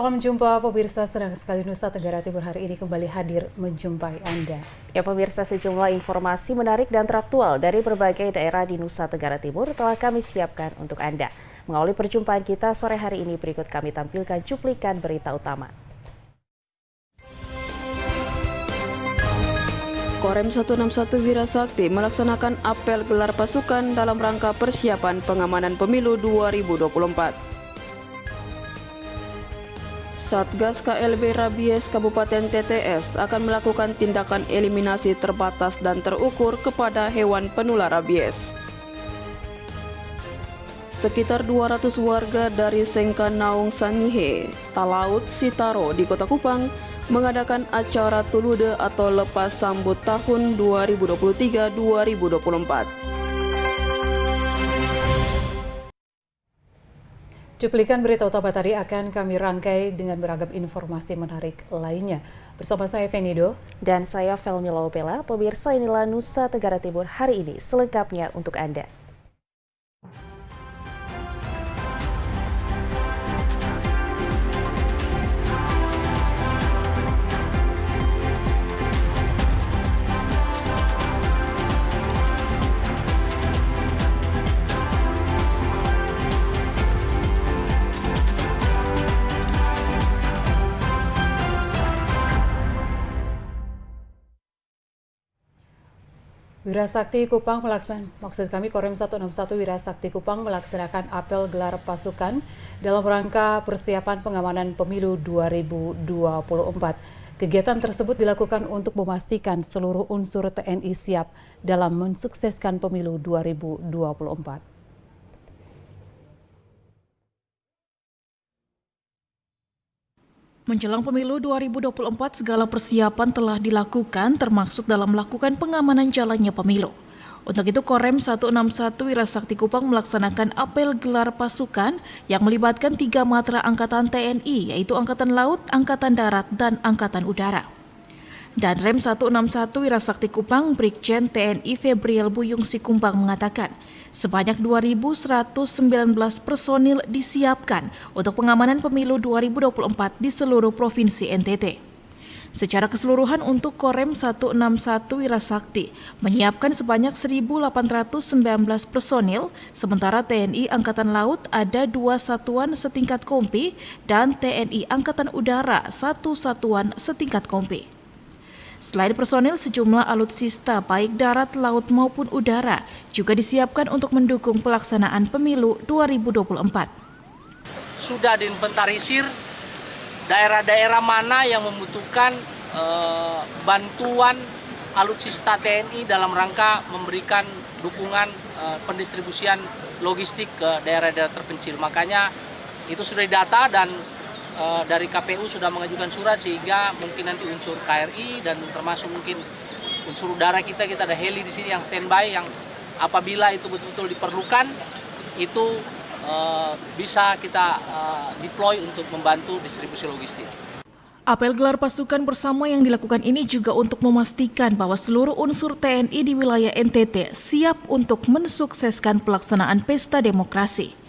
Salam jumpa pemirsa, senang sekali Nusa Tenggara Timur hari ini kembali hadir menjumpai Anda. Ya pemirsa, sejumlah informasi menarik dan teraktual dari berbagai daerah di Nusa Tenggara Timur telah kami siapkan untuk Anda. Mengawali perjumpaan kita sore hari ini, berikut kami tampilkan cuplikan berita utama. Korem 161 Wirasakti melaksanakan apel gelar pasukan dalam rangka persiapan pengamanan pemilu 2024. Satgas KLB Rabies Kabupaten TTS akan melakukan tindakan eliminasi terbatas dan terukur kepada hewan penular rabies. Sekitar 200 warga dari Sengkanaung Sangihe, Talaut, Sitaro di Kota Kupang mengadakan acara Tulude atau lepas sambut tahun 2023-2024. Cuplikan berita utama tadi akan kami rangkai dengan beragam informasi menarik lainnya. Bersama saya Venido dan saya Felmi Laubela. Pemirsa, inilah Nusa Tenggara Timur hari ini selengkapnya untuk Anda. Wirasakti Kupang Korem 161 Wirasakti Kupang melaksanakan apel gelar pasukan dalam rangka persiapan pengamanan pemilu 2024. Kegiatan tersebut dilakukan untuk memastikan seluruh unsur TNI siap dalam mensukseskan pemilu 2024. Menjelang pemilu 2024, segala persiapan telah dilakukan termasuk dalam melakukan pengamanan jalannya pemilu. Untuk itu, Korem 161 Wirasakti Kupang melaksanakan apel gelar pasukan yang melibatkan 3 matra angkatan TNI, yaitu Angkatan Laut, Angkatan Darat, dan Angkatan Udara. Dan Rem 161 Wirasakti Kupang Brigjen TNI Febriel Buyung Sikumbang mengatakan, sebanyak 2.119 personil disiapkan untuk pengamanan pemilu 2024 di seluruh provinsi NTT. Secara keseluruhan untuk Korem 161 Wirasakti menyiapkan sebanyak 1.819 personil, sementara TNI Angkatan Laut ada 2 satuan setingkat kompi dan TNI Angkatan Udara 1 satuan setingkat kompi. Selain personil, sejumlah alutsista baik darat, laut maupun udara juga disiapkan untuk mendukung pelaksanaan pemilu 2024. Sudah diinventarisir daerah-daerah mana yang membutuhkan bantuan alutsista TNI dalam rangka memberikan dukungan pendistribusian logistik ke daerah-daerah terpencil. Makanya itu sudah didata dan dari KPU sudah mengajukan surat sehingga mungkin nanti unsur KRI dan termasuk mungkin unsur udara kita ada heli di sini yang standby yang apabila itu betul-betul diperlukan itu bisa kita deploy untuk membantu distribusi logistik. Apel gelar pasukan bersama yang dilakukan ini juga untuk memastikan bahwa seluruh unsur TNI di wilayah NTT siap untuk mensukseskan pelaksanaan pesta demokrasi.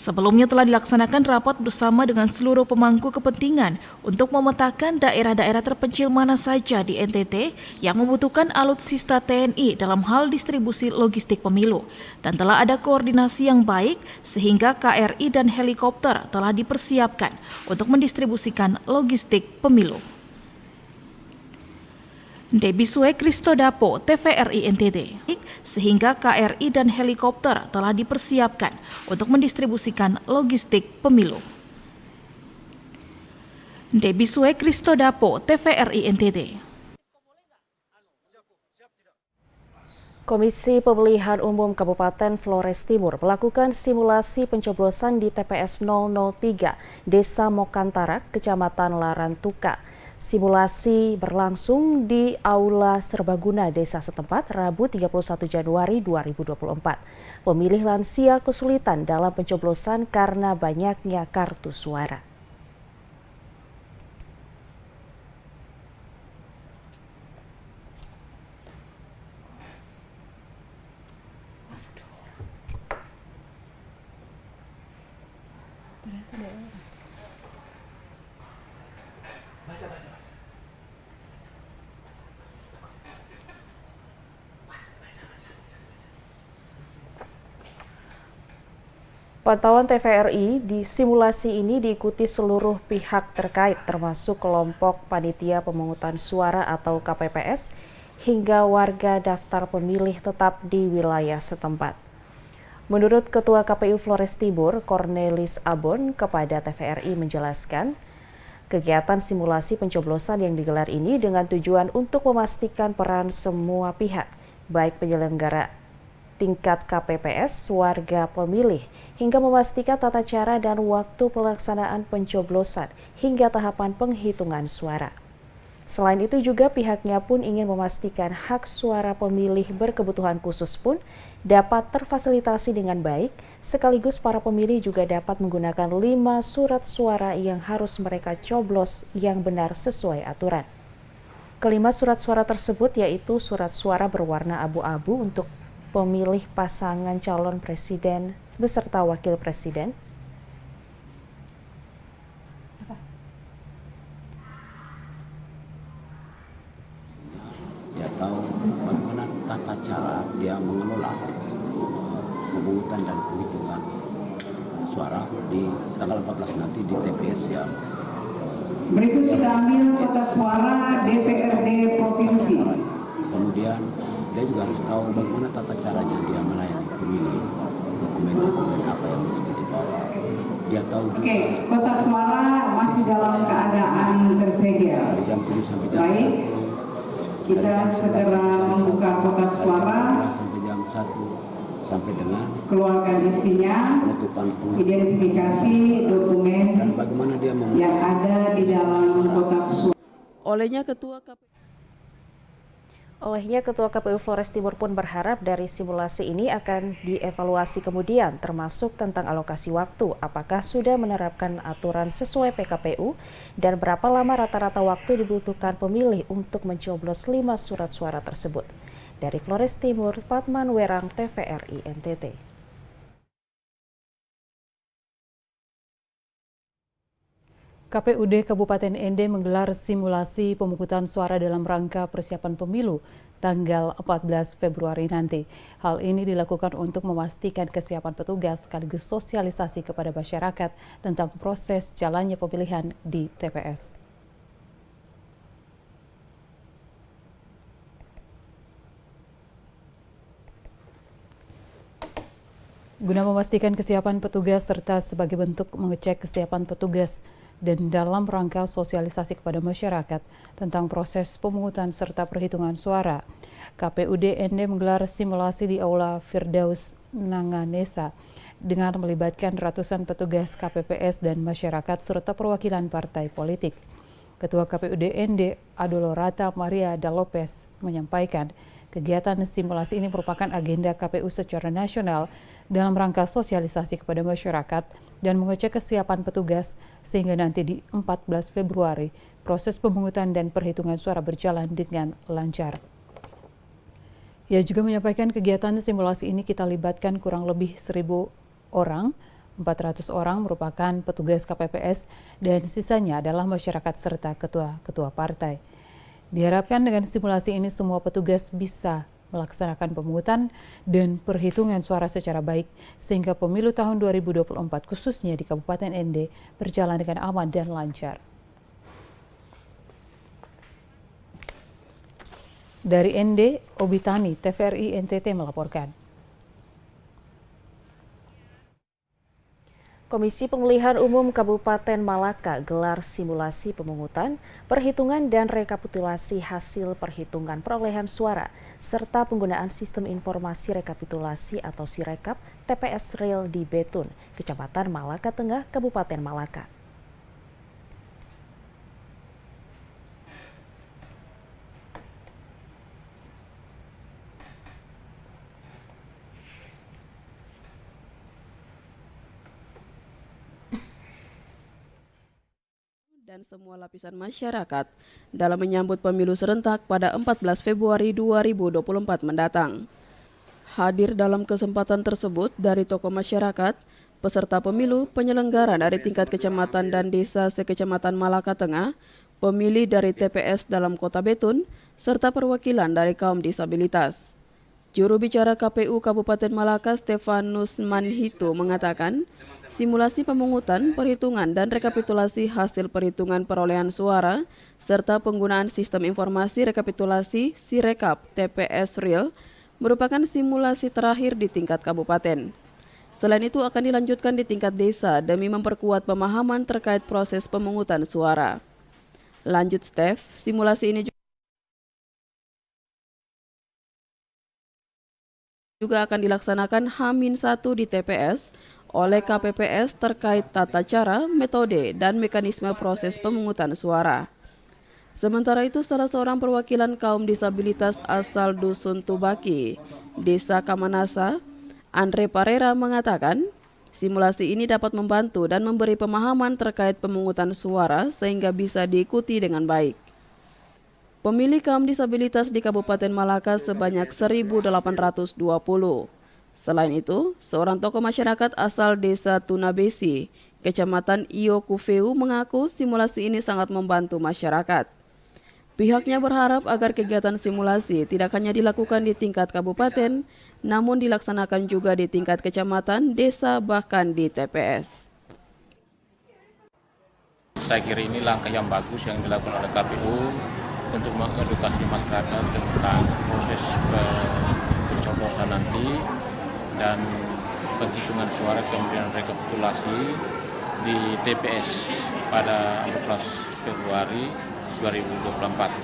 Sebelumnya telah dilaksanakan rapat bersama dengan seluruh pemangku kepentingan untuk memetakan daerah-daerah terpencil mana saja di NTT yang membutuhkan alutsista TNI dalam hal distribusi logistik pemilu. Dan telah ada koordinasi yang baik sehingga KRI dan helikopter telah dipersiapkan untuk mendistribusikan logistik pemilu. Debiswe Kristodapo, TVRI NTT, sehingga KRI dan helikopter telah dipersiapkan untuk mendistribusikan logistik pemilu. Debiswe Kristodapo, TVRI NTT. Komisi Pemilihan Umum Kabupaten Flores Timur melakukan simulasi pencoblosan di TPS 003, Desa Mokantarak, Kecamatan Larantuka. Simulasi berlangsung di Aula Serbaguna Desa setempat Rabu 31 Januari 2024. Pemilih lansia kesulitan dalam pencoblosan karena banyaknya kartu suara. Pantauan TVRI di simulasi ini diikuti seluruh pihak terkait termasuk kelompok panitia pemungutan suara atau KPPS hingga warga daftar pemilih tetap di wilayah setempat. Menurut Ketua KPU Flores Timur, Cornelis Abon, kepada TVRI menjelaskan, kegiatan simulasi pencoblosan yang digelar ini dengan tujuan untuk memastikan peran semua pihak, baik penyelenggara tingkat KPPS, warga pemilih, hingga memastikan tata cara dan waktu pelaksanaan pencoblosan hingga tahapan penghitungan suara. Selain itu juga pihaknya pun ingin memastikan hak suara pemilih berkebutuhan khusus pun dapat terfasilitasi dengan baik, sekaligus para pemilih juga dapat menggunakan 5 surat suara yang harus mereka coblos yang benar sesuai aturan. Kelima surat suara tersebut yaitu surat suara berwarna abu-abu untuk pemilih pasangan calon presiden beserta wakil presiden. Dia tahu bagaimana tata cara dia mengelola pemungutan dan penghitungan suara di tanggal 14 nanti di TPS ya. Berikut kita ambil kotak suara DPRD Provinsi. Kemudian dia juga harus tahu bagaimana tata caranya dia melayani pemilih, dokumen-dokumen apa yang mesti dibawa. Dia tahu juga. Oke, kotak suara masih dalam keadaan tersedia. Dari jam 7 sampai jam 1. Baik, kita segera membuka kotak suara. Sampai jam 1 sampai dengan keluarkan isinya, penutupan identifikasi dokumen dan bagaimana dia yang ada di dalam kotak suara. Olehnya Ketua KPU Flores Timur pun berharap dari simulasi ini akan dievaluasi kemudian, termasuk tentang alokasi waktu, apakah sudah menerapkan aturan sesuai PKPU dan berapa lama rata-rata waktu dibutuhkan pemilih untuk mencoblos 5 surat suara tersebut. Dari Flores Timur, Patman Werang, TVRI NTT. KPUD Kabupaten ND menggelar simulasi pemungutan suara dalam rangka persiapan pemilu tanggal 14 Februari nanti. Hal ini dilakukan untuk memastikan kesiapan petugas sekaligus sosialisasi kepada masyarakat tentang proses jalannya pemilihan di TPS. Guna memastikan kesiapan petugas serta sebagai bentuk mengecek kesiapan petugas dan dalam rangka sosialisasi kepada masyarakat tentang proses pemungutan serta perhitungan suara, KPUD ND menggelar simulasi di Aula Firdaus Nanganesa dengan melibatkan ratusan petugas KPPS dan masyarakat serta perwakilan partai politik. Ketua KPUD ND Adolorata Maria Da Lopez menyampaikan kegiatan simulasi ini merupakan agenda KPU secara nasional dalam rangka sosialisasi kepada masyarakat dan mengecek kesiapan petugas sehingga nanti di 14 Februari proses pemungutan dan perhitungan suara berjalan dengan lancar. Ia juga menyampaikan kegiatan simulasi ini kita libatkan kurang lebih 1.000 orang, 400 orang merupakan petugas KPPS dan sisanya adalah masyarakat serta ketua-ketua partai. Diharapkan dengan simulasi ini semua petugas bisa melaksanakan pemungutan dan perhitungan suara secara baik sehingga pemilu tahun 2024 khususnya di Kabupaten ND berjalan dengan aman dan lancar. Dari ND, Obitani, TVRI NTT melaporkan. Komisi Pemilihan Umum Kabupaten Malaka gelar simulasi pemungutan, perhitungan dan rekapitulasi hasil perhitungan perolehan suara, serta penggunaan sistem informasi rekapitulasi atau Sirekap TPS Real di Betun, Kecamatan Malaka Tengah, Kabupaten Malaka. dan semua lapisan masyarakat dalam menyambut pemilu serentak pada 14 Februari 2024 mendatang. Hadir dalam kesempatan tersebut dari tokoh masyarakat, peserta pemilu, penyelenggara dari tingkat kecamatan dan desa sekecamatan Malaka Tengah, pemilih dari TPS dalam Kota Betun, serta perwakilan dari kaum disabilitas. Juru bicara KPU Kabupaten Malaka Stefanus Manhito mengatakan, simulasi pemungutan, perhitungan, dan rekapitulasi hasil perhitungan perolehan suara, serta penggunaan sistem informasi rekapitulasi Sirekap TPS Real merupakan simulasi terakhir di tingkat kabupaten. Selain itu akan dilanjutkan di tingkat desa demi memperkuat pemahaman terkait proses pemungutan suara. Lanjut Steph, simulasi ini juga akan dilaksanakan H-1 di TPS oleh KPPS terkait tata cara, metode, dan mekanisme proses pemungutan suara. Sementara itu, salah seorang perwakilan kaum disabilitas asal Dusun Tubaki, Desa Kamanasa, Andre Parera mengatakan, simulasi ini dapat membantu dan memberi pemahaman terkait pemungutan suara sehingga bisa diikuti dengan baik. Pemilih kaum disabilitas di Kabupaten Malaka sebanyak 1.820. Selain itu, seorang tokoh masyarakat asal Desa Tunabesi, Kecamatan Iokufeu mengaku simulasi ini sangat membantu masyarakat. Pihaknya berharap agar kegiatan simulasi tidak hanya dilakukan di tingkat kabupaten, namun dilaksanakan juga di tingkat kecamatan, desa, bahkan di TPS. Saya kira ini langkah yang bagus yang dilakukan oleh KPU untuk mengedukasi masyarakat tentang proses pencoblosan nanti dan penghitungan suara kemudian rekapitulasi di TPS pada 14 Februari 2024.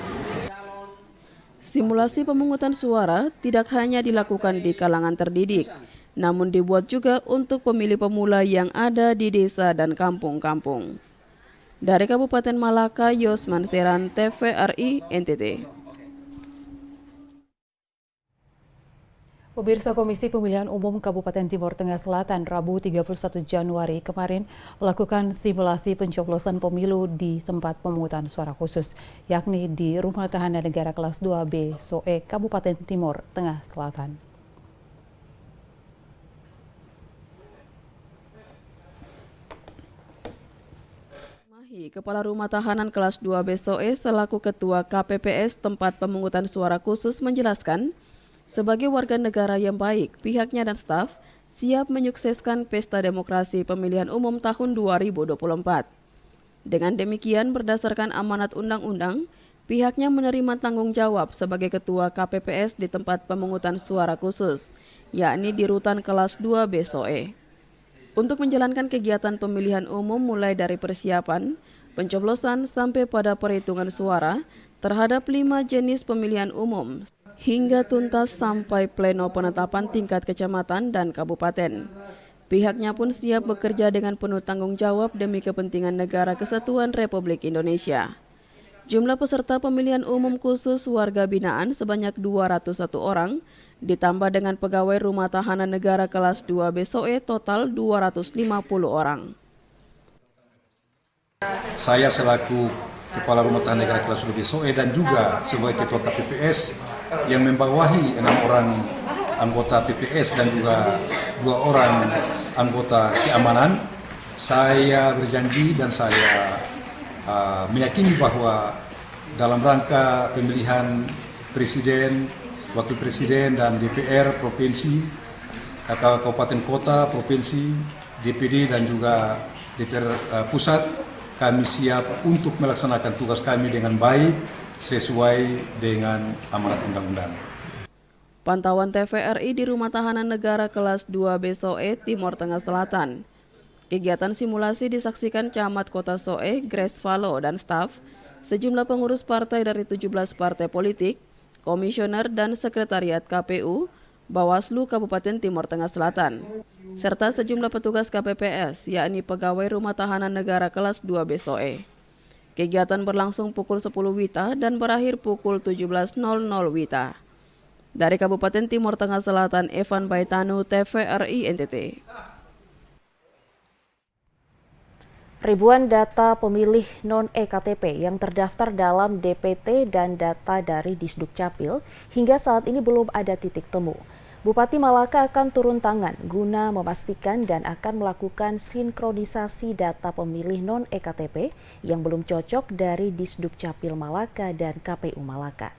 Simulasi pemungutan suara tidak hanya dilakukan di kalangan terdidik, namun dibuat juga untuk pemilih pemula yang ada di desa dan kampung-kampung. Dari Kabupaten Malaka, Yosman Seran, TVRI NTT. Pemirsa Komisi Pemilihan Umum Kabupaten Timur Tengah Selatan Rabu 31 Januari kemarin melakukan simulasi pencoblosan pemilu di tempat pemungutan suara khusus, yakni di Rumah Tahanan Negara Kelas 2B SOE Kabupaten Timur Tengah Selatan. Kepala Rumah Tahanan Kelas 2B SOE selaku Ketua KPPS tempat pemungutan suara khusus menjelaskan, sebagai warga negara yang baik, pihaknya dan staf siap menyukseskan pesta demokrasi pemilihan umum tahun 2024. Dengan demikian, berdasarkan amanat undang-undang, pihaknya menerima tanggung jawab sebagai Ketua KPPS di tempat pemungutan suara khusus, yakni di Rutan Kelas 2B SOE. Untuk menjalankan kegiatan pemilihan umum mulai dari persiapan, pencoblosan sampai pada perhitungan suara terhadap 5 jenis pemilihan umum hingga tuntas sampai pleno penetapan tingkat kecamatan dan kabupaten. Pihaknya pun siap bekerja dengan penuh tanggung jawab demi kepentingan Negara Kesatuan Republik Indonesia. Jumlah peserta pemilihan umum khusus warga binaan sebanyak 201 orang, ditambah dengan pegawai Rumah Tahanan Negara Kelas 2B SOE total 250 orang. Saya selaku Kepala Rumah Tahanan Negara Kelas 2B SOE dan juga sebagai Ketua KPPS yang membawahi 6 orang anggota PPS dan juga 2 orang anggota keamanan, saya berjanji dan saya meyakini bahwa dalam rangka pemilihan presiden, wakil presiden dan DPR provinsi atau kabupaten kota, provinsi, DPD dan juga DPR pusat, kami siap untuk melaksanakan tugas kami dengan baik sesuai dengan amanat undang-undang. Pantauan TVRI di Rumah Tahanan Negara Kelas 2B SOE Timur Tengah Selatan. Kegiatan simulasi disaksikan Camat Kota SOE, Grace Valo dan staf, sejumlah pengurus partai dari 17 partai politik, komisioner dan sekretariat KPU, Bawaslu Kabupaten Timur Tengah Selatan, serta sejumlah petugas KPPS, yakni pegawai Rumah Tahanan Negara Kelas 2B SOE. Kegiatan berlangsung pukul 10 WITA dan berakhir pukul 17.00 WITA. Dari Kabupaten Timur Tengah Selatan, Evan Baitanu, TVRI NTT. Ribuan data pemilih non-EKTP yang terdaftar dalam DPT dan data dari Disduk Capil hingga saat ini belum ada titik temu. Bupati Malaka akan turun tangan guna memastikan dan akan melakukan sinkronisasi data pemilih non-EKTP yang belum cocok dari Disduk Capil Malaka dan KPU Malaka.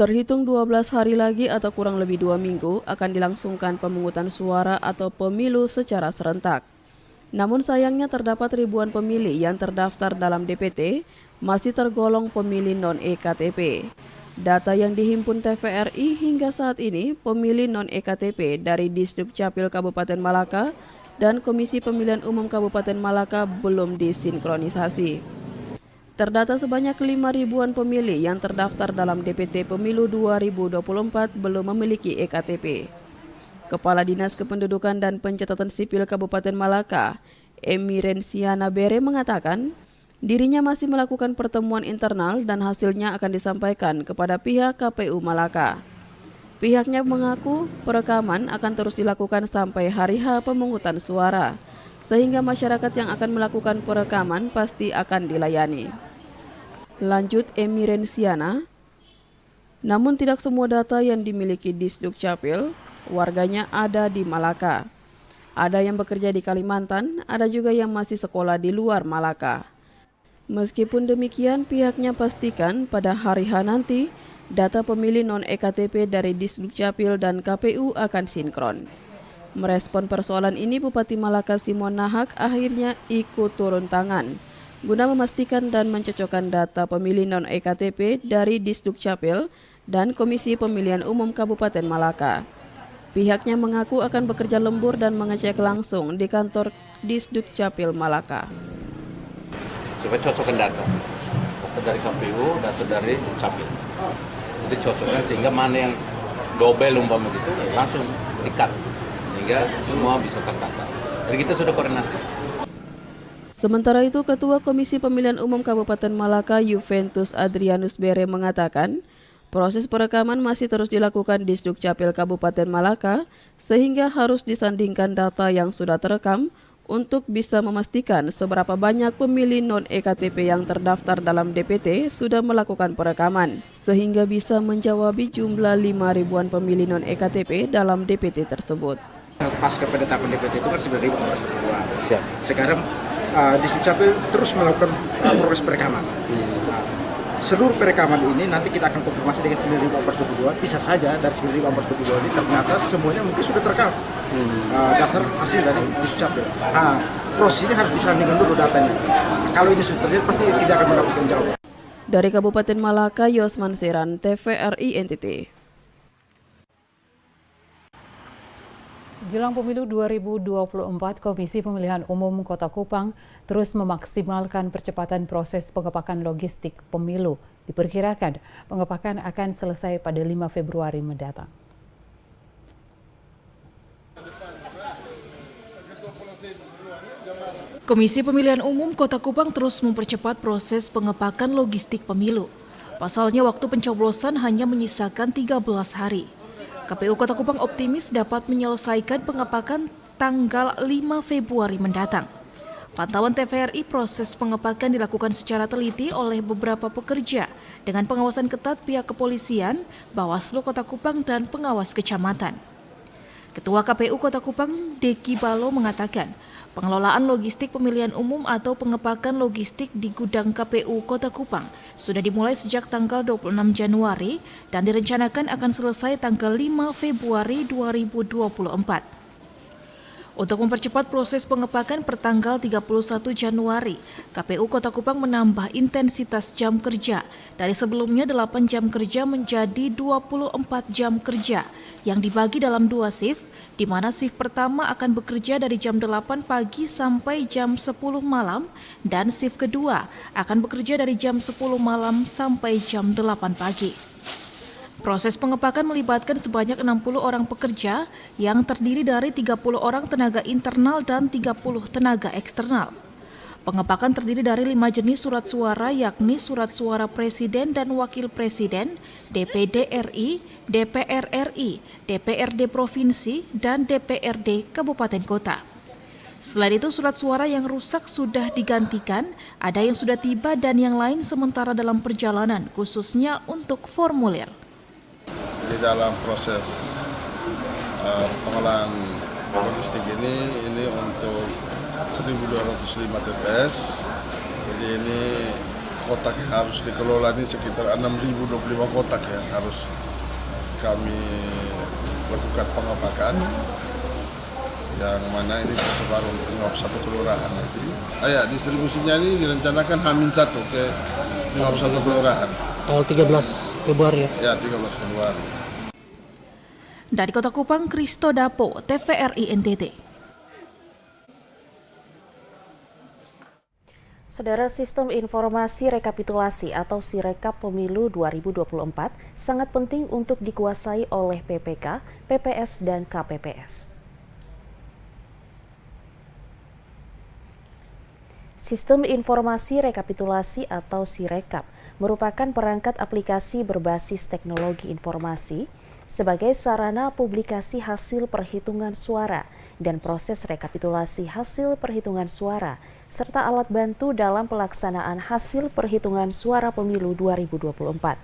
Terhitung 12 hari lagi atau kurang lebih 2 minggu akan dilangsungkan pemungutan suara atau pemilu secara serentak. Namun sayangnya terdapat ribuan pemilih yang terdaftar dalam DPT masih tergolong pemilih non-EKTP. Data yang dihimpun TVRI hingga saat ini, pemilih non-EKTP dari Disdukcapil Kabupaten Malaka dan Komisi Pemilihan Umum Kabupaten Malaka belum disinkronisasi. Terdata sebanyak 5 ribuan pemilih yang terdaftar dalam DPT Pemilu 2024 belum memiliki EKTP. Kepala Dinas Kependudukan dan Pencatatan Sipil Kabupaten Malaka, Emirensiana Bere mengatakan, dirinya masih melakukan pertemuan internal dan hasilnya akan disampaikan kepada pihak KPU Malaka. Pihaknya mengaku perekaman akan terus dilakukan sampai hari H pemungutan suara, sehingga masyarakat yang akan melakukan perekaman pasti akan dilayani. Lanjut Emirensiana, namun tidak semua data yang dimiliki Disdukcapil, warganya ada di Malaka. Ada yang bekerja di Kalimantan, ada juga yang masih sekolah di luar Malaka. Meskipun demikian, pihaknya pastikan pada hari H nanti, data pemilih non-EKTP dari Disdukcapil dan KPU akan sinkron. Merespon persoalan ini, Bupati Malaka Simon Nahak akhirnya ikut turun tangan guna memastikan dan mencocokkan data pemilih non-EKTP dari Disdukcapil dan Komisi Pemilihan Umum Kabupaten Malaka. Pihaknya mengaku akan bekerja lembur dan mengecek langsung di kantor Disdukcapil Malaka. Coba cocokkan data dari KPU, data dari Capil. Itu cocokkan sehingga mana yang double umpama gitu langsung di-cut sehingga semua bisa terdata. Jadi kita sudah koordinasi. Sementara itu, Ketua Komisi Pemilihan Umum Kabupaten Malaka, Juventus Adrianus Bere mengatakan, proses perekaman masih terus dilakukan di Disdukcapil Kabupaten Malaka, sehingga harus disandingkan data yang sudah terekam untuk bisa memastikan seberapa banyak pemilih non-EKTP yang terdaftar dalam DPT sudah melakukan perekaman, sehingga bisa menjawabi jumlah 5 ribuan pemilih non-EKTP dalam DPT tersebut. Pasca penetapan DPT itu kan 9.422. Sekarang Disdukcapil terus melakukan proses perekaman. Seluruh perekaman ini nanti kita akan konfirmasi dengan 9.422. Bisa saja dari 9.422 ini ternyata semuanya mungkin sudah terekam dasar hasil dari Disdukcapil. Proses ini harus disandingkan dulu datanya. Kalau ini sudah terjadi pasti kita akan mendapatkan jawaban. Dari Kabupaten Malaka, Yosman Seran, TVRI NTT. Jelang pemilu 2024, Komisi Pemilihan Umum Kota Kupang terus memaksimalkan percepatan proses pengepakan logistik pemilu. Diperkirakan pengepakan akan selesai pada 5 Februari mendatang. Komisi Pemilihan Umum Kota Kupang terus mempercepat proses pengepakan logistik pemilu. Pasalnya waktu pencoblosan hanya menyisakan 13 hari. KPU Kota Kupang optimis dapat menyelesaikan pengepakan tanggal 5 Februari mendatang. Pantauan TVRI, proses pengepakan dilakukan secara teliti oleh beberapa pekerja dengan pengawasan ketat pihak kepolisian, Bawaslu Kota Kupang, dan pengawas kecamatan. Ketua KPU Kota Kupang, Deki Balo, mengatakan pengelolaan logistik pemilihan umum atau pengepakan logistik di gudang KPU Kota Kupang sudah dimulai sejak tanggal 26 Januari dan direncanakan akan selesai tanggal 5 Februari 2024. Untuk mempercepat proses pengepakan pertanggal 31 Januari, KPU Kota Kupang menambah intensitas jam kerja dari sebelumnya 8 jam kerja menjadi 24 jam kerja yang dibagi dalam 2 shift, di mana shift pertama akan bekerja dari jam 8 pagi sampai jam 10 malam dan shift kedua akan bekerja dari jam 10 malam sampai jam 8 pagi. Proses pengepakan melibatkan sebanyak 60 orang pekerja yang terdiri dari 30 orang tenaga internal dan 30 tenaga eksternal. Pengepakan terdiri dari 5 jenis surat suara, yakni surat suara Presiden dan Wakil Presiden, DPD RI, DPR RI, DPRD Provinsi, dan DPRD Kabupaten Kota. Selain itu, surat suara yang rusak sudah digantikan, ada yang sudah tiba dan yang lain sementara dalam perjalanan, khususnya untuk formulir. Di dalam proses pengolahan logistik ini untuk 1.205 TPS, jadi ini kotak yang harus dikelola ini sekitar 6.025 kotak yang harus kami lakukan pengapakan, yang mana ini tersebar untuk 51 kelurahan nanti. Distribusinya ini direncanakan H-1 ke 51 kelurahan. Tanggal 13 Februari ya? Ya, 13 Februari. Dari Kota Kupang, Kristo Dapo, TVRI NTT. Saudara, sistem informasi rekapitulasi atau Sirekap Pemilu 2024 sangat penting untuk dikuasai oleh PPK, PPS, dan KPPS. Sistem informasi rekapitulasi atau Sirekap merupakan perangkat aplikasi berbasis teknologi informasi sebagai sarana publikasi hasil perhitungan suara dan proses rekapitulasi hasil perhitungan suara, serta alat bantu dalam pelaksanaan hasil perhitungan suara pemilu 2024.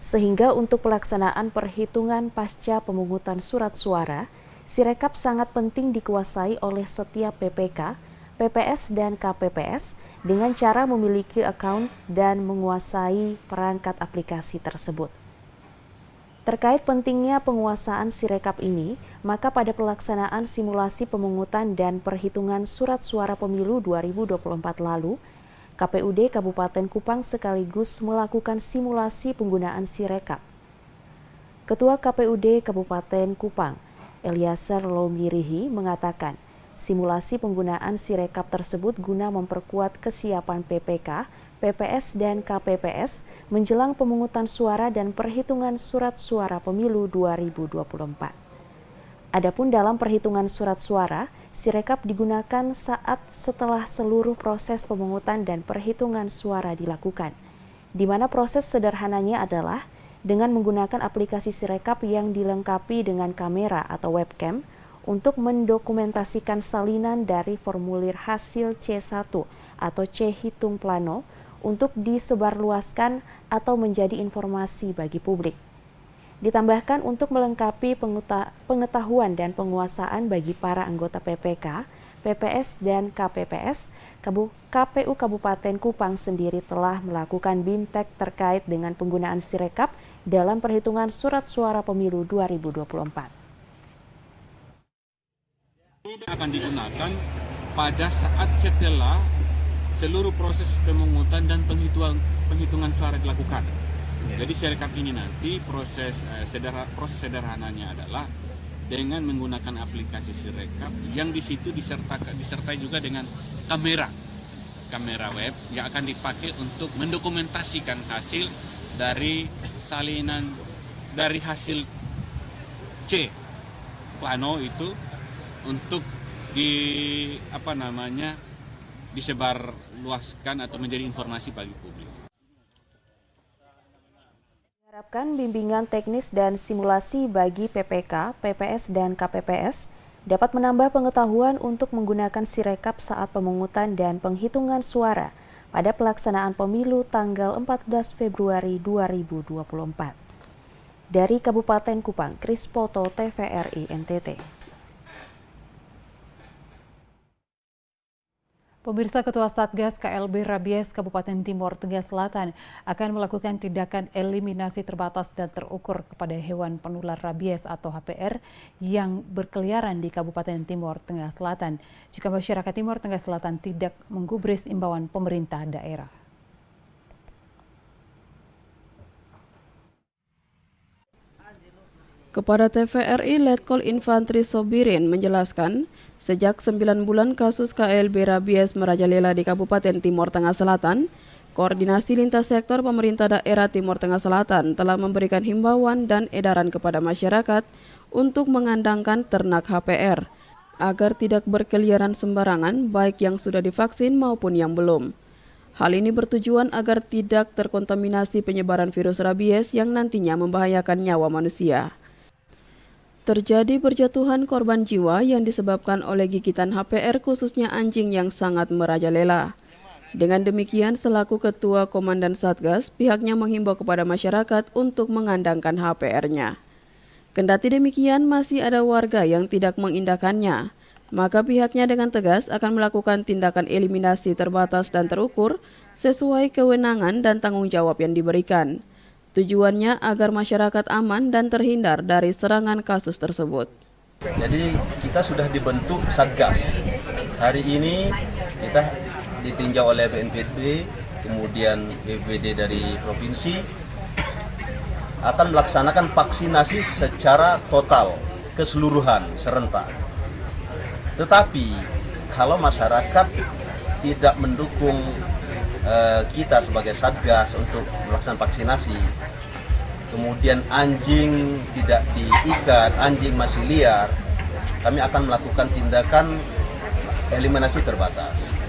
Sehingga untuk pelaksanaan perhitungan pasca pemungutan surat suara, Sirekap sangat penting dikuasai oleh setiap PPK, PPS, dan KPPS dengan cara memiliki akun dan menguasai perangkat aplikasi tersebut. Terkait pentingnya penguasaan Sirekap ini, maka pada pelaksanaan simulasi pemungutan dan perhitungan surat suara pemilu 2024 lalu, KPUD Kabupaten Kupang sekaligus melakukan simulasi penggunaan Sirekap. Ketua KPUD Kabupaten Kupang, Eliaser Lomirihi, mengatakan simulasi penggunaan Sirekap tersebut guna memperkuat kesiapan PPK, PPS, dan KPPS menjelang pemungutan suara dan perhitungan surat suara pemilu 2024. Adapun dalam perhitungan surat suara, Sirekap digunakan saat setelah seluruh proses pemungutan dan perhitungan suara dilakukan, di mana proses sederhananya adalah dengan menggunakan aplikasi Sirekap yang dilengkapi dengan kamera atau webcam untuk mendokumentasikan salinan dari formulir hasil C1 atau C hitung plano untuk disebarluaskan atau menjadi informasi bagi publik. Ditambahkan untuk melengkapi pengetahuan dan penguasaan bagi para anggota PPK, PPS, dan KPPS, KPU Kabupaten Kupang sendiri telah melakukan BIMTEK terkait dengan penggunaan Sirekap dalam perhitungan surat suara pemilu 2024. Akan digunakan pada saat setelah seluruh proses pemungutan dan penghitungan suara dilakukan. Jadi Sirekap ini nanti proses sederhananya adalah dengan menggunakan aplikasi Sirekap yang di situ disertai juga dengan kamera web yang akan dipakai untuk mendokumentasikan hasil dari salinan dari hasil C plano itu untuk disebarluaskan atau menjadi informasi bagi publik. Diharapkan bimbingan teknis dan simulasi bagi PPK, PPS, dan KPPS dapat menambah pengetahuan untuk menggunakan Sirekap saat pemungutan dan penghitungan suara pada pelaksanaan pemilu tanggal 14 Februari 2024. Dari Kabupaten Kupang, Krispoto, TVRI NTT. Pemirsa, Ketua Satgas KLB Rabies Kabupaten Timor Tengah Selatan akan melakukan tindakan eliminasi terbatas dan terukur kepada hewan penular rabies atau HPR yang berkeliaran di Kabupaten Timor Tengah Selatan jika masyarakat Timor Tengah Selatan tidak menggubris imbauan pemerintah daerah. Kepada TVRI, Letkol Infantri Sobirin menjelaskan, sejak 9 bulan kasus KLB rabies merajalela di Kabupaten Timor Tengah Selatan, Koordinasi Lintas Sektor Pemerintah Daerah Timor Tengah Selatan telah memberikan himbauan dan edaran kepada masyarakat untuk mengandangkan ternak HPR, agar tidak berkeliaran sembarangan baik yang sudah divaksin maupun yang belum. Hal ini bertujuan agar tidak terkontaminasi penyebaran virus rabies yang nantinya membahayakan nyawa manusia. Terjadi berjatuhan korban jiwa yang disebabkan oleh gigitan HPR khususnya anjing yang sangat merajalela. Dengan demikian, selaku Ketua Komandan Satgas, pihaknya menghimbau kepada masyarakat untuk mengandangkan HPR-nya. Kendati demikian, masih ada warga yang tidak mengindahkannya. Maka pihaknya dengan tegas akan melakukan tindakan eliminasi terbatas dan terukur sesuai kewenangan dan tanggung jawab yang diberikan. Tujuannya agar masyarakat aman dan terhindar dari serangan kasus tersebut. Jadi kita sudah dibentuk Satgas. Hari ini kita ditinjau oleh BNPB, kemudian BPBD dari provinsi, akan melaksanakan vaksinasi secara total, keseluruhan, serentak. Tetapi kalau masyarakat tidak mendukung kita sebagai Satgas untuk melaksanakan vaksinasi, kemudian anjing tidak diikat, anjing masih liar, kami akan melakukan tindakan eliminasi terbatas.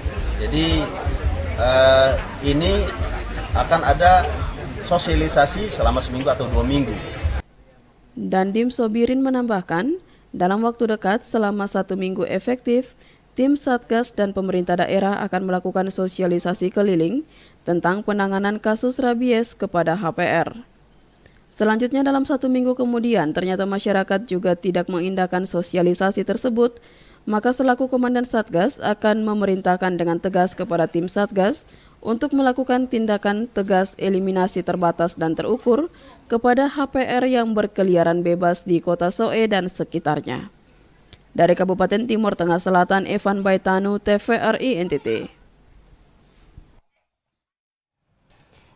Jadi ini akan ada sosialisasi selama seminggu atau 2 minggu. Dandim Sobirin menambahkan, dalam waktu dekat selama 1 minggu efektif, tim Satgas dan pemerintah daerah akan melakukan sosialisasi keliling tentang penanganan kasus rabies kepada HPR. Selanjutnya dalam 1 minggu kemudian ternyata masyarakat juga tidak mengindahkan sosialisasi tersebut, maka selaku Komandan Satgas akan memerintahkan dengan tegas kepada tim Satgas untuk melakukan tindakan tegas eliminasi terbatas dan terukur kepada HPR yang berkeliaran bebas di Kota Soe dan sekitarnya. Dari Kabupaten Timur Tengah Selatan, Evan Baitanu, TVRI NTT.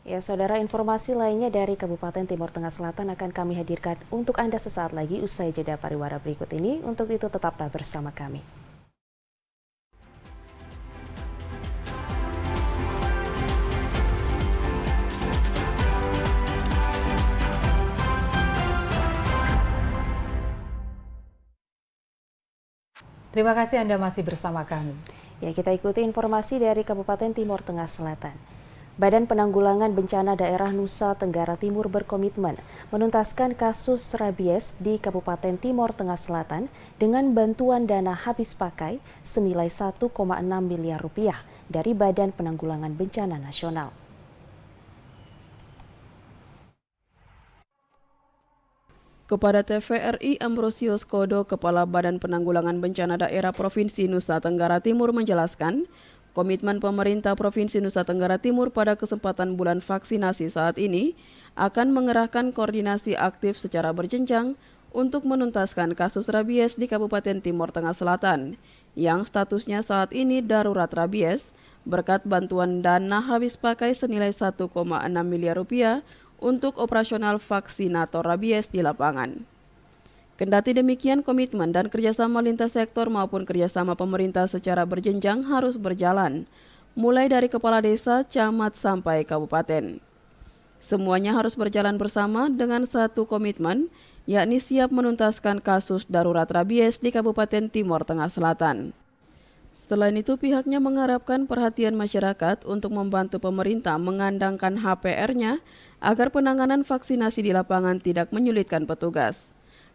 Ya, saudara, informasi lainnya dari Kabupaten Timur Tengah Selatan akan kami hadirkan untuk Anda sesaat lagi usai jeda pariwara berikut ini. Untuk itu tetaplah bersama kami. Terima kasih Anda masih bersama kami. Ya, kita ikuti informasi dari Kabupaten Timur Tengah Selatan. Badan Penanggulangan Bencana Daerah Nusa Tenggara Timur berkomitmen menuntaskan kasus rabies di Kabupaten Timur Tengah Selatan dengan bantuan dana habis pakai senilai 1,6 miliar rupiah dari Badan Penanggulangan Bencana Nasional. Kepada TVRI, Ambrosius Kodo, Kepala Badan Penanggulangan Bencana Daerah Provinsi Nusa Tenggara Timur menjelaskan, komitmen pemerintah Provinsi Nusa Tenggara Timur pada kesempatan bulan vaksinasi saat ini akan mengerahkan koordinasi aktif secara berjenjang untuk menuntaskan kasus rabies di Kabupaten Timur Tengah Selatan, yang statusnya saat ini darurat rabies, berkat bantuan dana habis pakai senilai 1,6 miliar rupiah untuk operasional vaksinator rabies di lapangan. Kendati demikian, komitmen dan kerjasama lintas sektor maupun kerjasama pemerintah secara berjenjang harus berjalan, mulai dari kepala desa, camat, sampai kabupaten. Semuanya harus berjalan bersama dengan satu komitmen, yakni siap menuntaskan kasus darurat rabies di Kabupaten Timur Tengah Selatan. Selain itu, pihaknya mengharapkan perhatian masyarakat untuk membantu pemerintah mengandangkan HPR-nya agar penanganan vaksinasi di lapangan tidak menyulitkan petugas.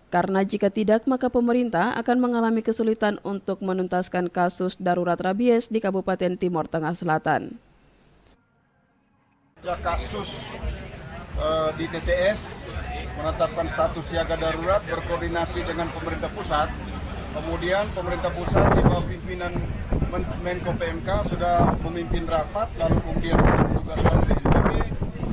Karena jika tidak, maka pemerintah akan mengalami kesulitan untuk menuntaskan kasus darurat rabies di Kabupaten Timur Tengah Selatan. Kasus di TTS menetapkan status siaga darurat berkoordinasi dengan pemerintah pusat. Kemudian pemerintah pusat di bawah pimpinan Menko PMK sudah memimpin rapat, lalu kemudian sudah menugaskan BNPB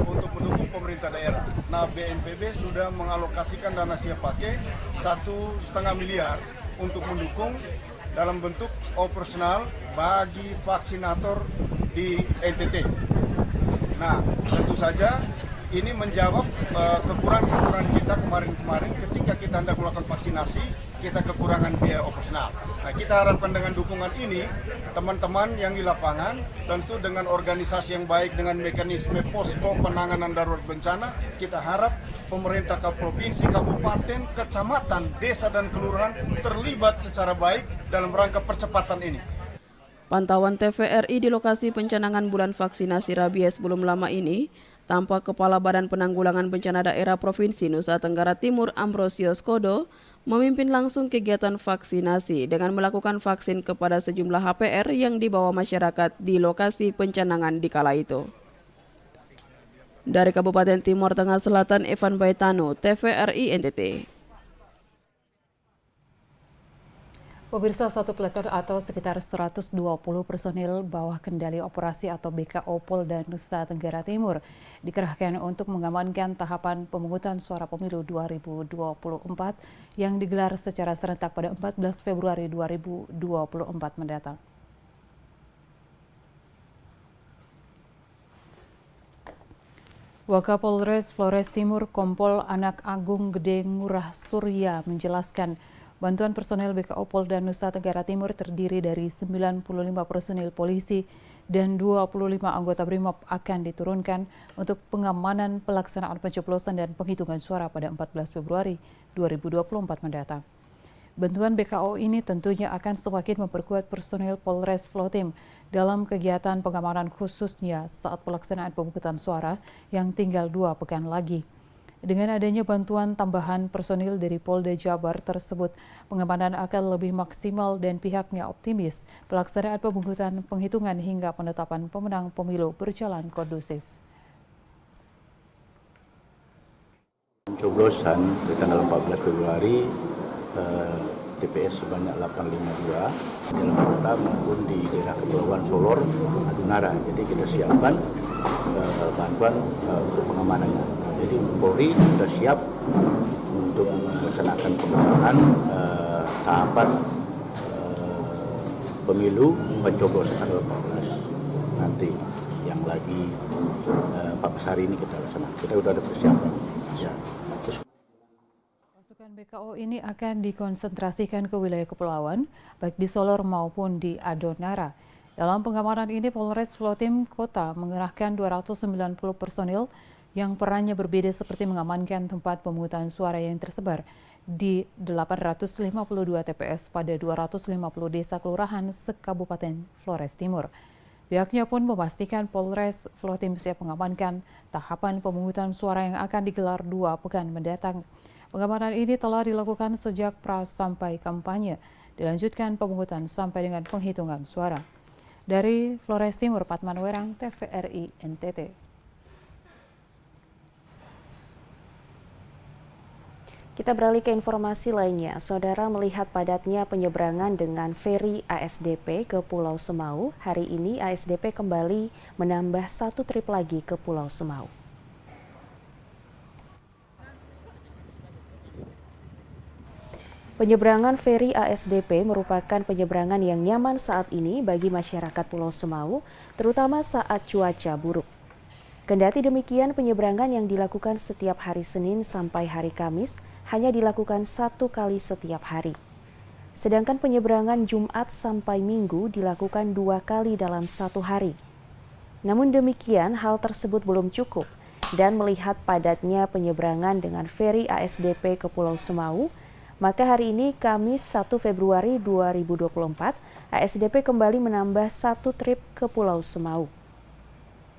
untuk mendukung pemerintah daerah. Nah, BNPB sudah mengalokasikan dana siap pakai 1,5 miliar untuk mendukung dalam bentuk operasional bagi vaksinator di NTT. Nah, tentu saja ini menjawab kekurangan kita kemarin ketika kita hendak melakukan vaksinasi, kita kekurangan biaya operasional. Nah, kita harapkan dengan dukungan ini, teman-teman yang di lapangan, tentu dengan organisasi yang baik, dengan mekanisme posko penanganan darurat bencana, kita harap pemerintah provinsi, kabupaten, kecamatan, desa, dan kelurahan terlibat secara baik dalam rangka percepatan ini. Pantauan TVRI di lokasi pencanangan bulan vaksinasi rabies belum lama ini, tampak Kepala Badan Penanggulangan Bencana Daerah Provinsi Nusa Tenggara Timur Ambrosius Kodo memimpin langsung kegiatan vaksinasi dengan melakukan vaksin kepada sejumlah HPR yang dibawa masyarakat di lokasi pencanangan di kala itu. Dari Kabupaten Timur Tengah Selatan, Evan Baitanu, TVRI NTT. Pemirsa, satu peleton atau sekitar 120 personil bawah kendali operasi atau BKO Polda Nusa Tenggara Timur dikerahkan untuk mengamankan tahapan pemungutan suara pemilu 2024 yang digelar secara serentak pada 14 Februari 2024 mendatang. Wakapolres Flores Timur Kompol Anak Agung Gede Ngurah Surya menjelaskan bantuan personel BKO Polda Nusa Tenggara Timur terdiri dari 95 personil polisi dan 25 anggota BRIMOB akan diturunkan untuk pengamanan pelaksanaan pencoblosan dan penghitungan suara pada 14 Februari 2024 mendatang. Bantuan BKO ini tentunya akan semakin memperkuat personil Polres Flotim dalam kegiatan pengamanan khususnya saat pelaksanaan pemungutan suara yang tinggal 2 pekan lagi. Dengan adanya bantuan tambahan personil dari Polda Jabar tersebut, pengamanan akan lebih maksimal dan pihaknya optimis pelaksanaan pemungutan penghitungan hingga penetapan pemenang pemilu berjalan kondusif. Pencoblosan di tanggal 14 Februari TPS sebanyak 852 dalam kota maupun di daerah Kepulauan Solor, Adunara. Jadi kita siapkan bantuan untuk pengamanannya. Jadi Polri sudah siap untuk melaksanakan pengamanan tahapan pemilu pencoblosan tanggal 14 nanti yang lagi 14 hari ini kita laksanakan. Kita sudah ada persiapan. Ya. Pasukan BKO ini akan dikonsentrasikan ke wilayah kepulauan, baik di Solor maupun di Adonara. Dalam pengamanan ini, Polres Flotim Kota mengerahkan 290 personil yang perannya berbeda seperti mengamankan tempat pemungutan suara yang tersebar di 852 TPS pada 250 desa kelurahan se-Kabupaten Flores Timur. Pihaknya pun memastikan Polres Flotim siap mengamankan tahapan pemungutan suara yang akan digelar 2 pekan mendatang. Pengamanan ini telah dilakukan sejak pra sampai kampanye, dilanjutkan pemungutan sampai dengan penghitungan suara. Dari Flores Timur, Patman Werang, TVRI NTT. Kita beralih ke informasi lainnya. Saudara, melihat padatnya penyeberangan dengan feri ASDP ke Pulau Semau, hari ini ASDP kembali menambah 1 trip lagi ke Pulau Semau. Penyeberangan feri ASDP merupakan penyeberangan yang nyaman saat ini bagi masyarakat Pulau Semau, terutama saat cuaca buruk. Kendati demikian, penyeberangan yang dilakukan setiap hari Senin sampai hari Kamis hanya dilakukan 1 kali setiap hari. Sedangkan penyeberangan Jumat sampai Minggu dilakukan 2 kali dalam 1 hari. Namun demikian, hal tersebut belum cukup, dan melihat padatnya penyeberangan dengan feri ASDP ke Pulau Semau, maka hari ini Kamis 1 Februari 2024, ASDP kembali menambah 1 trip ke Pulau Semau.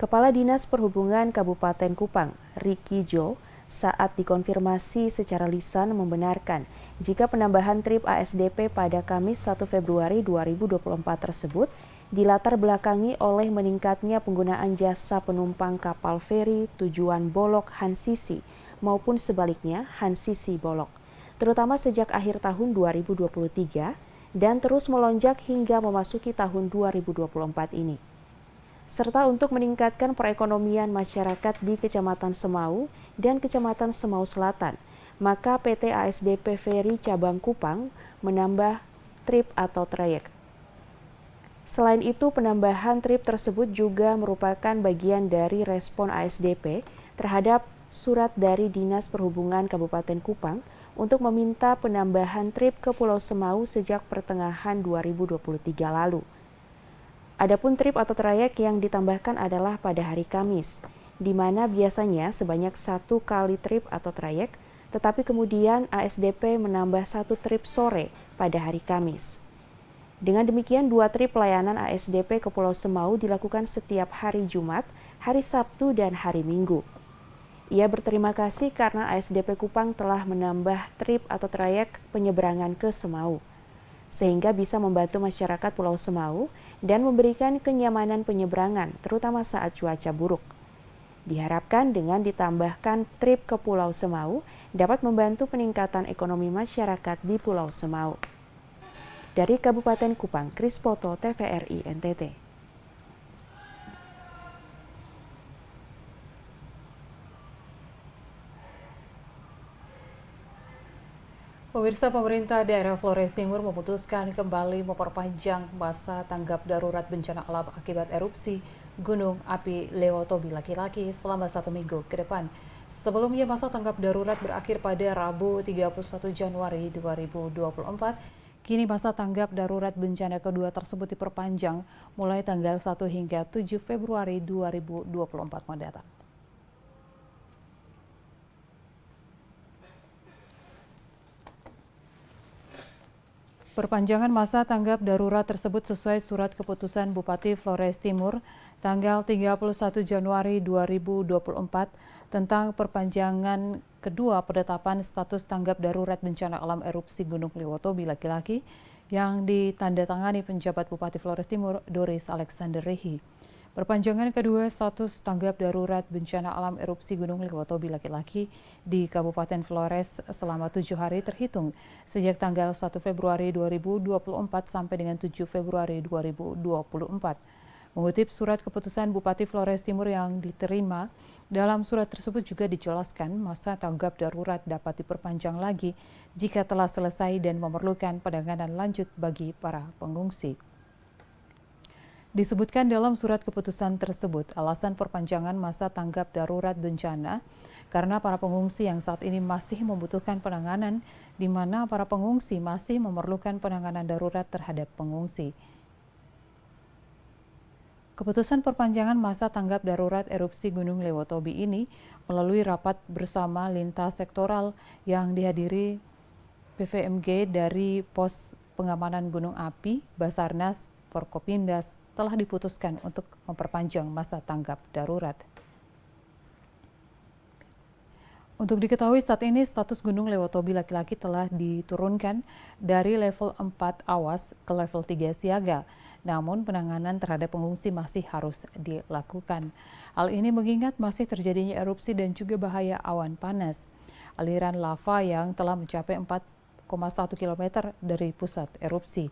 Kepala Dinas Perhubungan Kabupaten Kupang, Riki Jo, saat dikonfirmasi secara lisan membenarkan jika penambahan trip ASDP pada Kamis 1 Februari 2024 tersebut dilatar belakangi oleh meningkatnya penggunaan jasa penumpang kapal feri tujuan Bolok Hansisi maupun sebaliknya Hansisi Bolok, terutama sejak akhir tahun 2023 dan terus melonjak hingga memasuki tahun 2024 ini. Serta untuk meningkatkan perekonomian masyarakat di Kecamatan Semau dan Kecamatan Semau Selatan, maka PT ASDP Ferry Cabang Kupang menambah trip atau trayek. Selain itu, penambahan trip tersebut juga merupakan bagian dari respon ASDP terhadap surat dari Dinas Perhubungan Kabupaten Kupang untuk meminta penambahan trip ke Pulau Semau sejak pertengahan 2023 lalu. Adapun trip atau trayek yang ditambahkan adalah pada hari Kamis, di mana biasanya sebanyak 1 kali trip atau trayek, tetapi kemudian ASDP menambah 1 trip sore pada hari Kamis. Dengan demikian, 2 trip pelayanan ASDP ke Pulau Semau dilakukan setiap hari Jumat, hari Sabtu, dan hari Minggu. Ia berterima kasih karena ASDP Kupang telah menambah trip atau trayek penyeberangan ke Semau, sehingga bisa membantu masyarakat Pulau Semau dan memberikan kenyamanan penyeberangan, terutama saat cuaca buruk. Diharapkan dengan ditambahkan trip ke Pulau Semau dapat membantu peningkatan ekonomi masyarakat di Pulau Semau. Dari Kabupaten Kupang, Krispoto, TVRI NTT. Pemirsa, pemerintah daerah Flores Timur memutuskan kembali memperpanjang masa tanggap darurat bencana alam akibat erupsi Gunung Api Lewotobi laki-laki selama 1 minggu ke depan. Sebelumnya masa tanggap darurat berakhir pada Rabu 31 Januari 2024. Kini masa tanggap darurat bencana kedua tersebut diperpanjang mulai tanggal 1 hingga 7 Februari 2024 mendatang. Perpanjangan masa tanggap darurat tersebut sesuai surat keputusan Bupati Flores Timur tanggal 31 Januari 2024 tentang perpanjangan kedua penetapan status tanggap darurat bencana alam erupsi Gunung Lewotobi laki-laki yang ditandatangani penjabat Bupati Flores Timur Doris Alexander Rehi. Perpanjangan kedua status tanggap darurat bencana alam erupsi Gunung Lewotobi laki-laki di Kabupaten Flores selama 7 hari terhitung sejak tanggal 1 Februari 2024 sampai dengan 7 Februari 2024. Mengutip surat keputusan Bupati Flores Timur yang diterima, dalam surat tersebut juga dijelaskan masa tanggap darurat dapat diperpanjang lagi jika telah selesai dan memerlukan penanganan lanjut bagi para pengungsi. Disebutkan dalam surat keputusan tersebut, alasan perpanjangan masa tanggap darurat bencana karena para pengungsi yang saat ini masih membutuhkan penanganan, di mana para pengungsi masih memerlukan penanganan darurat terhadap pengungsi. Keputusan perpanjangan masa tanggap darurat erupsi Gunung Lewotobi ini melalui rapat bersama lintas sektoral yang dihadiri PVMG dari Pos Pengamanan Gunung Api, Basarnas, Forkopimdas, telah diputuskan untuk memperpanjang masa tanggap darurat. Untuk diketahui saat ini status Gunung Lewotobi laki-laki telah diturunkan dari level 4 awas ke level 3 siaga. Namun penanganan terhadap pengungsi masih harus dilakukan. Hal ini mengingat masih terjadinya erupsi dan juga bahaya awan panas. Aliran lava yang telah mencapai 4,1 km dari pusat erupsi.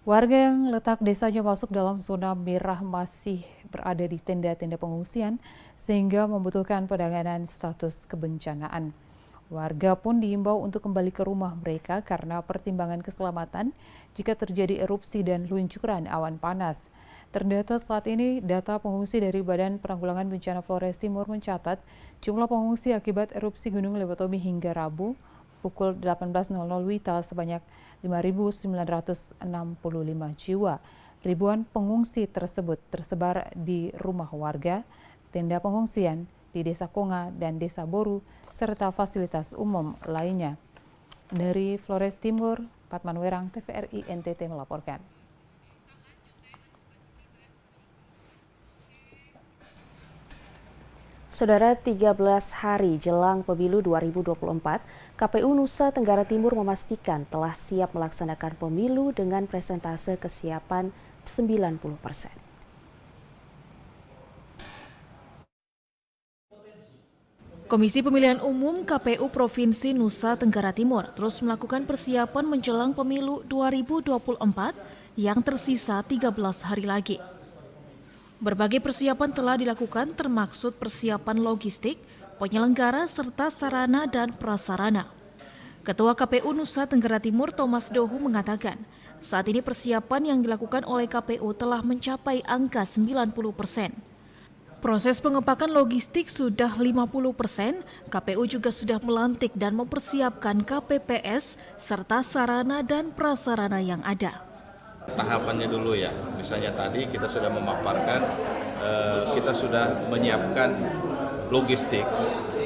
Warga yang letak desanya masuk dalam zona merah masih berada di tenda-tenda pengungsian sehingga membutuhkan penanganan status kebencanaan. Warga pun diimbau untuk kembali ke rumah mereka karena pertimbangan keselamatan jika terjadi erupsi dan luncuran awan panas. Terdata saat ini data pengungsi dari Badan Penanggulangan Bencana Flores Timur mencatat jumlah pengungsi akibat erupsi Gunung Lewotobi hingga Rabu pukul 18.00 WITA sebanyak 5.965 jiwa. Ribuan pengungsi tersebut tersebar di rumah warga, tenda pengungsian di Desa Konga dan Desa Boru, serta fasilitas umum lainnya. Dari Flores Timur, Patman Werang, TVRI NTT melaporkan. Saudara, 13 hari jelang pemilu 2024, KPU Nusa Tenggara Timur memastikan telah siap melaksanakan pemilu dengan persentase kesiapan 90%. Komisi Pemilihan Umum KPU Provinsi Nusa Tenggara Timur terus melakukan persiapan menjelang pemilu 2024 yang tersisa 13 hari lagi. Berbagai persiapan telah dilakukan termaksud persiapan logistik, penyelenggara serta sarana dan prasarana. Ketua KPU Nusa Tenggara Timur Thomas Dohu mengatakan, saat ini persiapan yang dilakukan oleh KPU telah mencapai angka 90%. Proses pengepakan logistik sudah 50%, KPU juga sudah melantik dan mempersiapkan KPPS serta sarana dan prasarana yang ada. Tahapannya dulu ya, misalnya tadi kita sudah memaparkan, kita sudah menyiapkan logistik,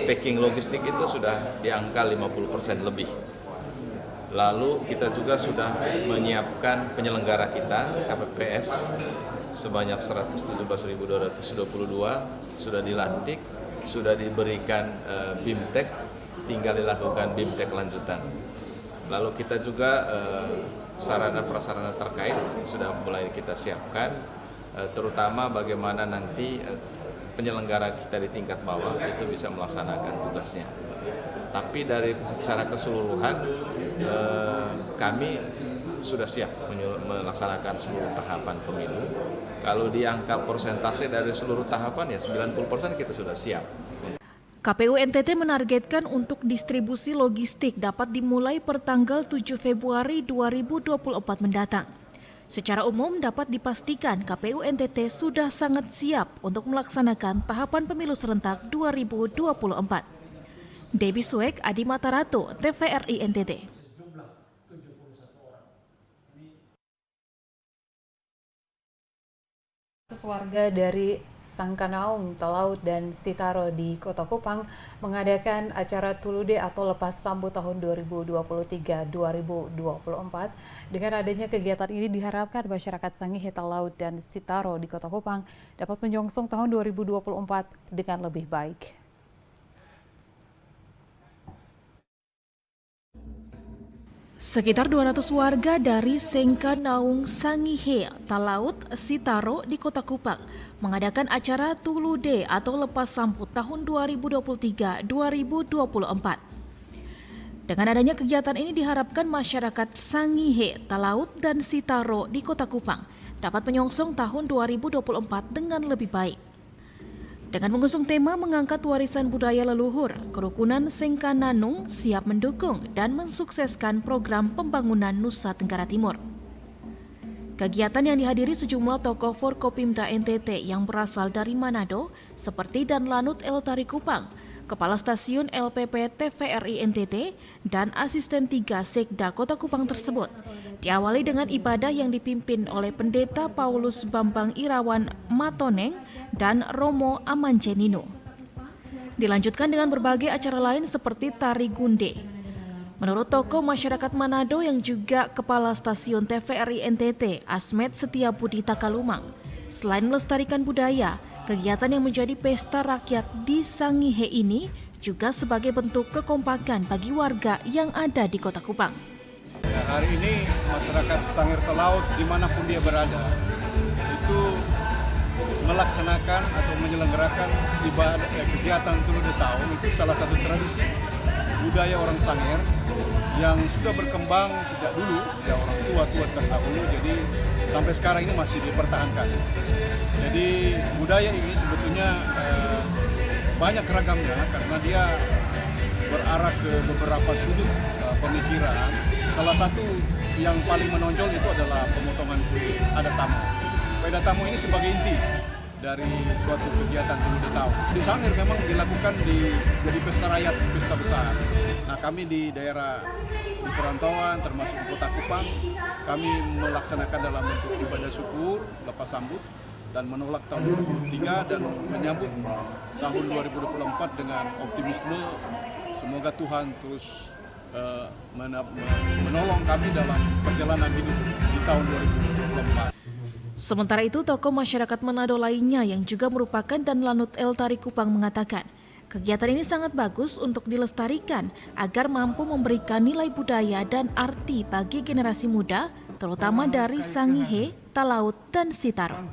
packing logistik itu sudah di angka 50% lebih. Lalu kita juga sudah menyiapkan penyelenggara kita, KPPS, sebanyak 117.222 sudah dilantik, sudah diberikan BIMTEK, tinggal dilakukan BIMTEK lanjutan. Lalu kita juga sarana prasarana terkait sudah mulai kita siapkan, terutama bagaimana nanti penyelenggara kita di tingkat bawah itu bisa melaksanakan tugasnya. Tapi dari secara keseluruhan kami sudah siap melaksanakan seluruh tahapan pemilu. Kalau di angka persentase dari seluruh tahapan ya 90% kita sudah siap. KPU NTT menargetkan untuk distribusi logistik dapat dimulai per tanggal 7 Februari 2024 mendatang. Secara umum dapat dipastikan KPU NTT sudah sangat siap untuk melaksanakan tahapan pemilu serentak 2024. Debbie Suek, Adi Matarato, TVRI NTT. Warga dari Sangkanaung, Talaut, dan Sitaro di Kota Kupang mengadakan acara Tulude atau Lepas Sambut tahun 2023-2024. Dengan adanya kegiatan ini diharapkan masyarakat Sangihe, Talaut, dan Sitaro di Kota Kupang dapat menyongsong tahun 2024 dengan lebih baik. Sekitar 200 warga dari Sangkanaung, Sangihe, Talaut, Sitaro di Kota Kupang mengadakan acara Tulude atau Lepas Sambut tahun 2023-2024. Dengan adanya kegiatan ini diharapkan masyarakat Sangihe, Talaut, dan Sitaro di Kota Kupang dapat menyongsong tahun 2024 dengan lebih baik. Dengan mengusung tema mengangkat warisan budaya leluhur, kerukunan Sangkanaung siap mendukung dan mensukseskan program pembangunan Nusa Tenggara Timur. Kegiatan yang dihadiri sejumlah tokoh Forkopimda NTT yang berasal dari Manado, seperti Dan Lanut El Tari Kupang, Kepala Stasiun LPP TVRI NTT, dan Asisten 3 Sekda Kota Kupang tersebut. Diawali dengan ibadah yang dipimpin oleh Pendeta Paulus Bambang Irawan Matoneng dan Romo Amancenino. Dilanjutkan dengan berbagai acara lain seperti tari gunde. Menurut tokoh masyarakat Manado yang juga Kepala Stasiun TVRI NTT, Asmet Setiabudi Takalumang, selain melestarikan budaya, kegiatan yang menjadi pesta rakyat di Sangihe ini juga sebagai bentuk kekompakan bagi warga yang ada di Kota Kupang. Hari ini masyarakat Sangir Talaut dimanapun dia berada itu melaksanakan atau menyelenggarakan ibadah kegiatan Tulude Tahun. Itu salah satu tradisi budaya orang Sangir yang sudah berkembang sejak dulu, sejak orang tua terdahulu, jadi sampai sekarang ini masih dipertahankan. Jadi budaya ini sebetulnya banyak ragamnya karena dia berarah ke beberapa sudut pemikiran. Salah satu yang paling menonjol itu adalah pemotongan kulit adat tamu. Adat tamu ini sebagai inti dari suatu kegiatan Tulude Tahun. Di Sangir memang dilakukan jadi pesta rakyat, pesta besar. Nah, kami di daerah di perantauan termasuk di Kota Kupang, kami melaksanakan dalam bentuk ibadah syukur, lepas sambut, dan menolak tahun 2023 dan menyambut tahun 2024 dengan optimisme. Semoga Tuhan terus menolong kami dalam perjalanan hidup di tahun 2024. Sementara itu, tokoh masyarakat Manado lainnya yang juga merupakan Dan Lanut El Tari Kupang mengatakan, kegiatan ini sangat bagus untuk dilestarikan agar mampu memberikan nilai budaya dan arti bagi generasi muda, terutama dari Sangihe, Talaut, dan Sitaro.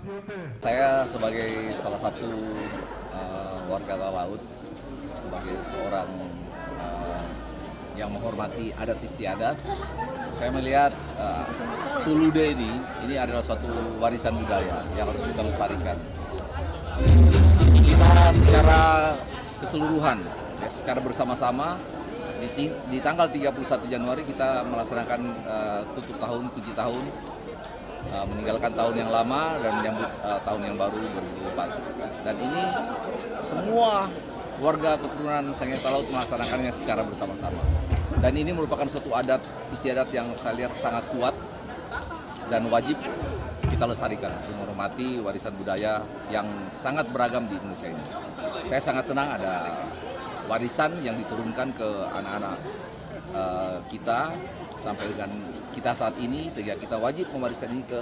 Saya sebagai salah satu warga Talaut, sebagai seorang yang menghormati adat istiadat, saya melihat Tulude ini adalah suatu warisan budaya yang harus kita lestarikan. Kita secara keseluruhan, secara bersama-sama di tanggal 31 Januari kita melaksanakan tutup tahun, kunci tahun, meninggalkan tahun yang lama dan menyambut tahun yang baru 2024. Dan ini semua warga keturunan Sangihe Talaut melaksanakannya secara bersama-sama. Dan ini merupakan suatu adat istiadat yang saya lihat sangat kuat dan wajib kita lestarikan untuk menghormati warisan budaya yang sangat beragam di Indonesia ini. Saya sangat senang ada warisan yang diturunkan ke anak-anak kita sampai dengan kita saat ini, sehingga kita wajib mewariskan ini ke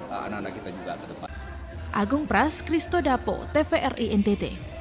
anak-anak kita juga ke depan. Agung Pras, Kristo Dapo, TVRI NTT.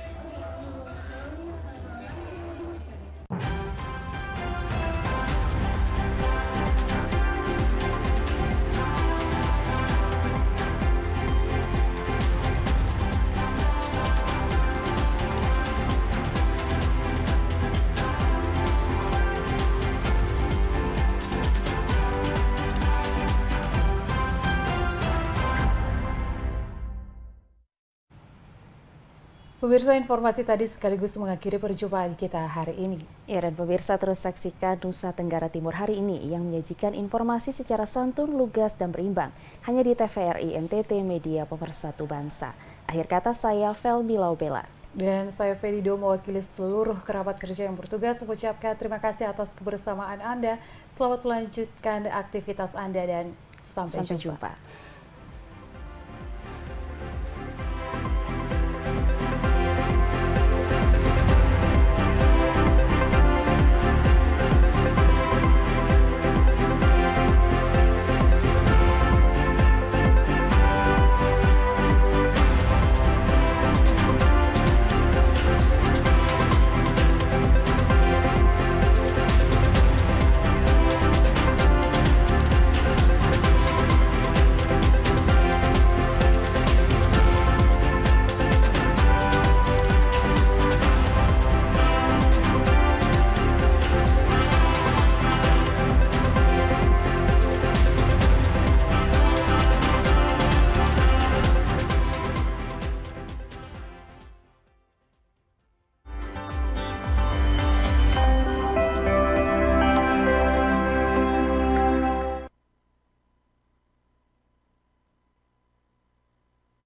Pemirsa, informasi tadi sekaligus mengakhiri perjumpaan kita hari ini. Ya, dan pemirsa terus saksikan Nusa Tenggara Timur hari ini yang menyajikan informasi secara santun, lugas, dan berimbang. Hanya di TVRI NTT Media Pemersatu Bangsa. Akhir kata saya Felmi Laubela. Dan saya Fedido mewakili seluruh kerabat kerja yang bertugas mengucapkan terima kasih atas kebersamaan Anda. Selamat melanjutkan aktivitas Anda dan sampai jumpa.